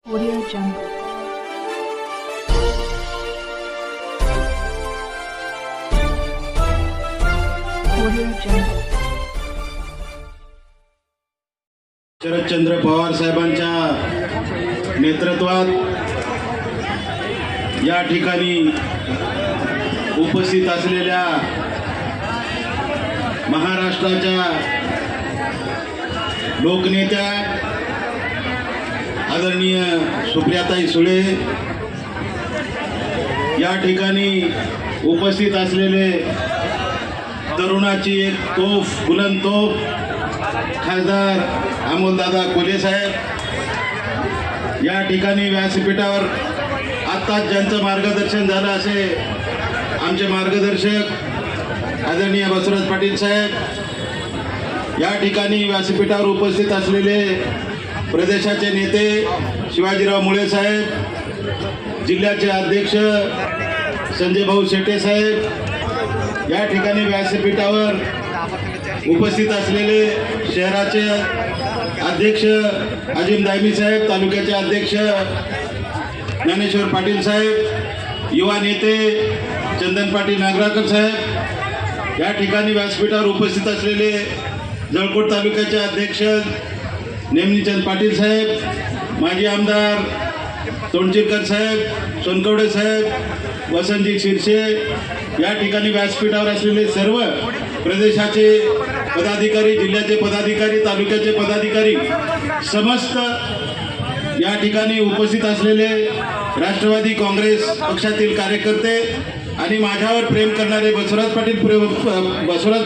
Audio Jungle. Audio Jungle. Sharadchandra Pawar साहेबांच्या नेतृत्वात या ठिकाणी उपस्थित असलेल्या महाराष्ट्राच्या लोकनेत्या आदरणीय सुप्रियाताई सुळे, या ठिकाणी उपस्थित असलेले तरुणाची एक तोफ, बुलंद तोफ खासदार अमोलदादा कोल्हे साहेब, या ठिकाणी व्यासपीठावर आत्ताच ज्यांचं मार्गदर्शन झालं असे आमचे मार्गदर्शक आदरणीय बसवराज पाटील साहेब, या ठिकाणी व्यासपीठावर उपस्थित असलेले प्रदेशाचे नेते शिवाजीराव मुळे साहेब, जिल्ह्याचे अध्यक्ष संजय भाऊ शेटे साहेब, या ठिकाणी व्यासपीठावर उपस्थित असलेले शहराचे अध्यक्ष अजिम दायमी साहेब, तालुक्याचे अध्यक्ष ज्ञानेश्वर पाटील साहेब, युवा नेते चंदन पाटील नागराकर साहेब, या ठिकाणी व्यासपीठावर उपस्थित असलेले जळकोट तालुक्याचे अध्यक्ष नेमनीचंद पाटील साहेब, माजी आमदार तोंडचिरकर साहेब, सोनकवडे साहेब, वसंतजी शिरसे, या ठिकाणी व्यासपीठावर असलेले सर्व प्रदेशाचे पदाधिकारी, जिल्ह्याचे पदाधिकारी, तालुक्याचे पदाधिकारी, समस्त या ठिकाणी उपस्थित असलेले राष्ट्रवादी काँग्रेस पक्षातील कार्यकर्ते आणि माझ्यावर प्रेम करणारे, बसवराज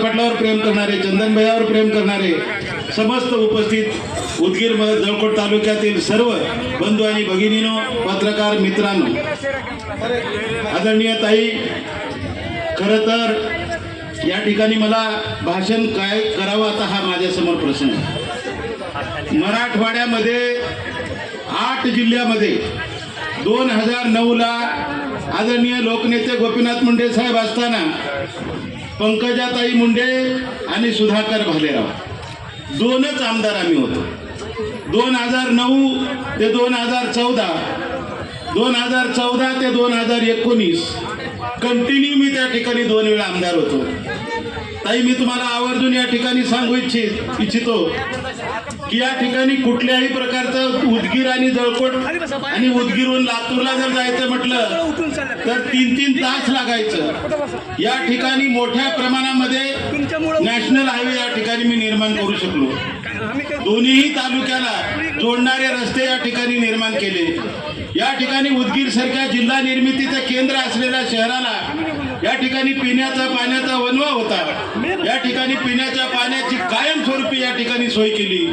पाटलावर प्रेम करणारे, चंदनभाईवर प्रेम करणारे समस्त उपस्थित उदगीर जळकोट तालुक्यातील सर्व बंधू आणि भगिनीनो, पत्रकार मित्रांनो, आदरणीय ताई, खरं तर या ठिकाणी मला भाषण काय करावं आता हा माझ्यासमोर प्रश्न आहे. मराठवाड्यामध्ये 8 जिल्ह्यामध्ये 2009ला आदरणीय लोकनेते गोपीनाथ मुंडे साहेब असताना पंकजाताई मुंडे आणि सुधाकर भालेराव दोनच आमदार आम्ही होतो. 2009 ते 2014, 2014 ते 2019 कंटिन्यू मी त्या ठिकाणी 2 वेळा आमदार होतो. ताई, मी तुम्हाला आवर्जून या ठिकाणी सांगू इच्छितो की या ठिकाणी कुठल्याही प्रकारचं उदगीर आणि जळकोट आणि उदगीरहून लातूरला जर जायचं म्हटलं तर 3-3 तास लागायचं. या ठिकाणी मोठ्या प्रमाणामध्ये नॅशनल हायवे या ठिकाणी मी निर्माण करू शकलो. दोन्ही तालुक्याला जोडणारे रस्ते या ठिकाणी निर्माण केले. या ठिकाणी उदगीर सारख्या जिल्हा निर्मितीचं केंद्र असलेल्या शहराला या ठिकाणी पिण्याचा पाण्याचा वणवा होता. या ठिकाणी पिण्याच्या पाण्याची कायमस्वरूपी या ठिकाणी सोय केली.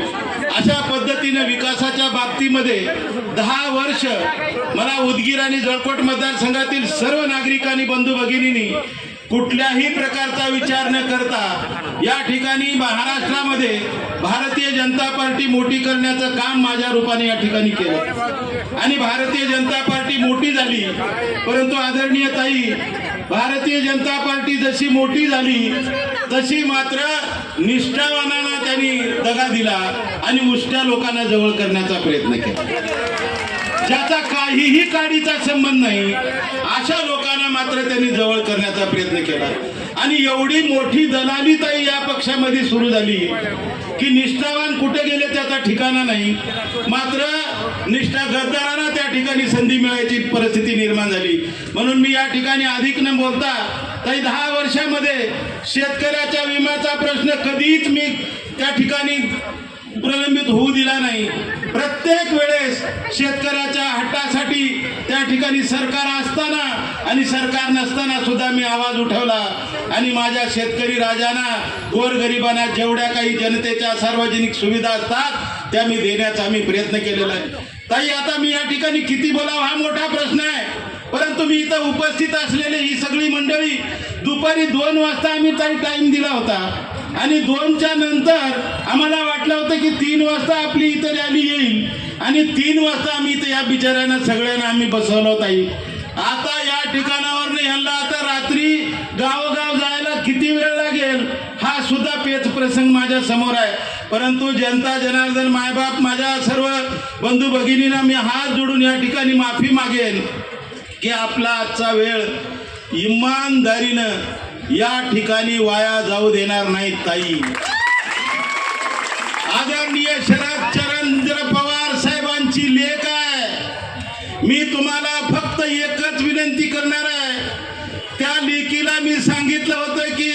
अशा पद्धतीने विकासाच्या बाबतीमध्ये 10 वर्ष मला उदगीर आणि जळकोट मतदारसंघातील सर्व नागरिकांनी, बंधू भगिनींनी कुठल्याही प्रकारचा विचार न करता या ठिकाणी महाराष्ट्रामध्ये भारतीय जनता पार्टी मोठी करण्याचं काम माझ्या रूपाने या ठिकाणी केलं आणि भारतीय जनता पार्टी मोठी झाली. परंतु आदरणीय ताई, भारतीय जनता पार्टी जशी मोठी झाली तशी मात्र निष्ठावानांना त्यांनी दगा दिला आणि उष्ट्या लोकांना जवळ करण्याचा प्रयत्न केला. ज्याचा काहीही काडीचा संबंध नाही अशा लोकांना मात्र त्यांनी जवळ करण्याचा प्रयत्न केला आणि एवढी मोठी दलाली ताई या पक्षामध्ये सुरू झाली की निष्ठावान कुठे गेले त्याचा ठिकाणा नाही. मात्र निष्ठा गद्दारांना त्या ठिकाणी संधी मिळायची परिस्थिती निर्माण झाली. म्हणून मी या ठिकाणी अधिक न बोलता ताई, 10 वर्षामध्ये शेतकऱ्याच्या विम्याचा प्रश्न कधीच मी त्या ठिकाणी प्रलंबित होऊ दिला नाही. प्रत्येक वेळेस शेतकऱ्याच्या हट्टासाठी त्या ठिकाणी सरकार असताना आणि सरकार नसताना सुद्धा मी आवाज उठवला आणि माझ्या शेतकरी राजांना, गोरगरिबांना जेवढ्या काही जनतेच्या सार्वजनिक सुविधा असतात त्या मी देण्याचा आम्ही प्रयत्न केलेला आहे. ताई, आता मी या ठिकाणी किती बोलावं हा मोठा प्रश्न आहे. परंतु मी इथं उपस्थित असलेले ही सगळी मंडळी, दुपारी 2 वाजता आम्ही टाइम दिला होता आणि 2च्या नंतर आम्हाला वाटलं होतं की 3 वाजता आपली इथं रॅली येईल आणि 3 वाजता आम्ही इथं या बिचाऱ्यांना सगळ्यांना आम्ही बसवलं होतं. आता या ठिकाणावर ह्यांना आता रात्री गावोगाव जायला किती वेळ लागेल हा सुद्धा पेच प्रसंग माझ्या समोर आहे, परंतु जनता जनार्दन मायबाप माझ्या सर्व बंधू भगिनींना मी हात जोडून या ठिकाणी माफी मागेन की आपला आजचा वेळ इमानदारीनं या ठिकाणी वाया जाऊ देणार नाही. ताई, आदरणीय शरदचंद्र पवार साहेबांची लेख आहे. मी तुम्हाला फक्त एकच विनंती करणार आहे. त्या लेकीला मी सांगितलं होतं की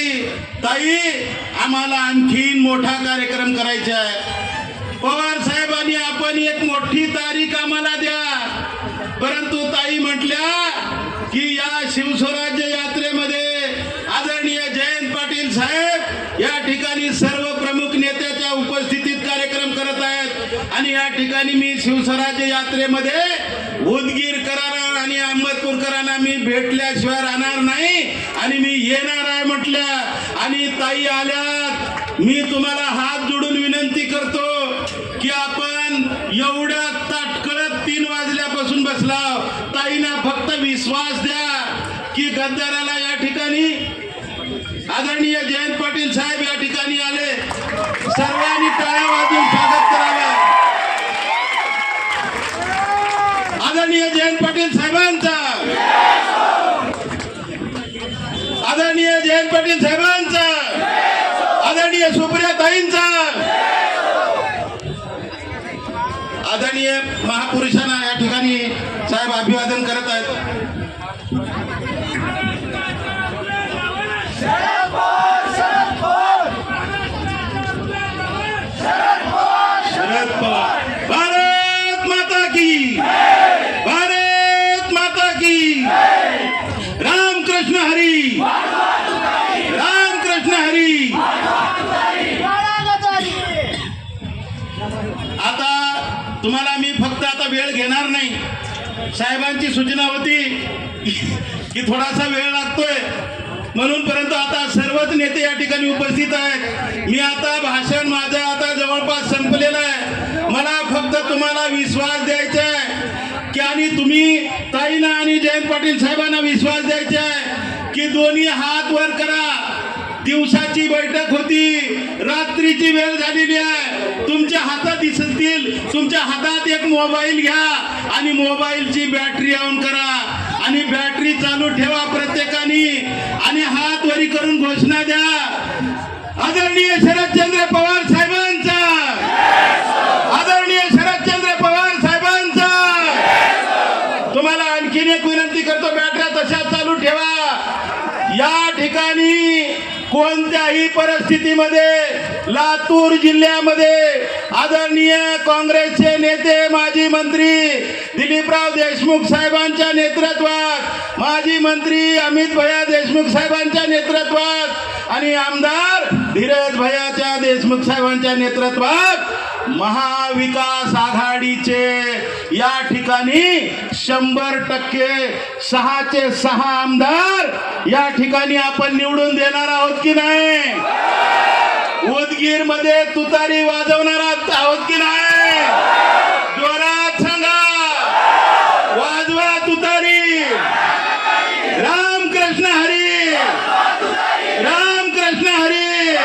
ताई, आम्हाला आणखीन मोठा कार्यक्रम करायचा आहे. पवार साहेबांनी आपण एक मोठी तारीख आम्हाला द्या, परंतु ताई म्हटल्या की या शिवस्वराज्य यात्रेमध्ये आदरणीय जयंत पाटील साहेब या ठिकाणी सर्व प्रमुख नेत्याच्या उपस्थितीत कार्यक्रम करत आहेत आणि या ठिकाणी मी शिवस्वराज्य यात्रेमध्ये उदगीरकरांना आणि अहमदपूरकरांना मी भेटल्याशिवाय राहणार नाही आणि मी येणार आहे म्हटल्या. आणि ताई आल्यात. मी तुम्हाला हात जोडून विनंती करतो की आपण एवढ्या ताटकळत 3 वाजल्यापासून बसला. ताईंना फक्त विश्वास द्या की गद्दाराला या ठिकाणी आदरणीय जयंत पाटील साहेब या ठिकाणी आले. सर्वांनी टाळ्या वाजवून स्वागत करावं. आदरणीय जयंत पाटील साहेबांचा, आदरणीय जयंत पाटील साहेबांचा, आदरणीय सुप्रिया ताईंचा, आदरणीय महापुरुषांना या ठिकाणी साहेब अभिवादन करत आहेत. शरद पवार, भारत माता की, भारत माता की, रामकृष्ण हरी, रामकृष्ण हरी. आता तुम्हाला मी फक्त आता वेळ घेणार नाही. साहेबांची सूचना होती की थोडासा वेळ लागतोय म्हणून, परंतु आता सर्वच नेते या ठिकाणी उपस्थित आहेत. मी आता भाषण माझं आता जवळपास संपलेलं आहे. मला फक्त तुम्हाला विश्वास द्यायचा आहे की आणि तुम्ही ताईंना आणि जयंत पाटील साहेबांना विश्वास द्यायचा आहे की दोन्ही हात वर करा. दिवसाची बैठक होती, रात्रीची वेळ झालेली आहे. तुमच्या हातात दिसतील, तुमच्या हातात एक मोबाईल घ्या आणि मोबाईलची बॅटरी ऑन करा आणि बॅटरी चालू ठेवा प्रत्येकाने आणि हात वरी करून घोषणा द्या. आदरणीय शरदचंद्र पवार साहेबांचा, आदरणीय शरदचंद्र पवार साहेबांचा. तुम्हाला आणखीन एक विनंती करतो, बॅटऱ्या तशा चालू ठेवा. या ठिकाणी कोणत्याही परिस्थितीमध्ये लातूर जिल्ह्यामध्ये आदरणीय काँग्रेसचे नेते माजी मंत्री दिलीपराव देशमुख साहेबांच्या नेतृत्वात, माजी मंत्री अमित भैया देशमुख साहेबांच्या नेतृत्वात आणि आमदार धीरज भैयाच्या देशमुख साहेबांच्या नेतृत्वात महाविकास आघाडीचे या ठिकाणी 100% 6चे 6 आमदार या ठिकाणी आपण निवडून देणार आहोत की नाही? उदगीर मध्ये तुतारी वाजवणार आहोत की नाही? जोरात सांगा, वाजवा तुतारी. रामकृष्ण हरी, रामकृष्ण हरी.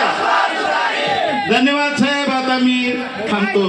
धन्यवाद साहेब. आता मी थांबतो.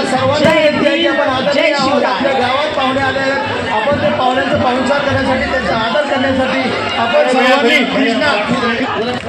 सर्वांना जय विनंती आहे की आपण भीम, आदरणीय जय आहोत. शिवराय. आपल्या गावात पाहुणे आले आहेत. आपण ते पाहुण्यांचा पाहुणचार करण्यासाठी त्यांचा आदर करण्यासाठी आपण सर्वांनी कृष्णा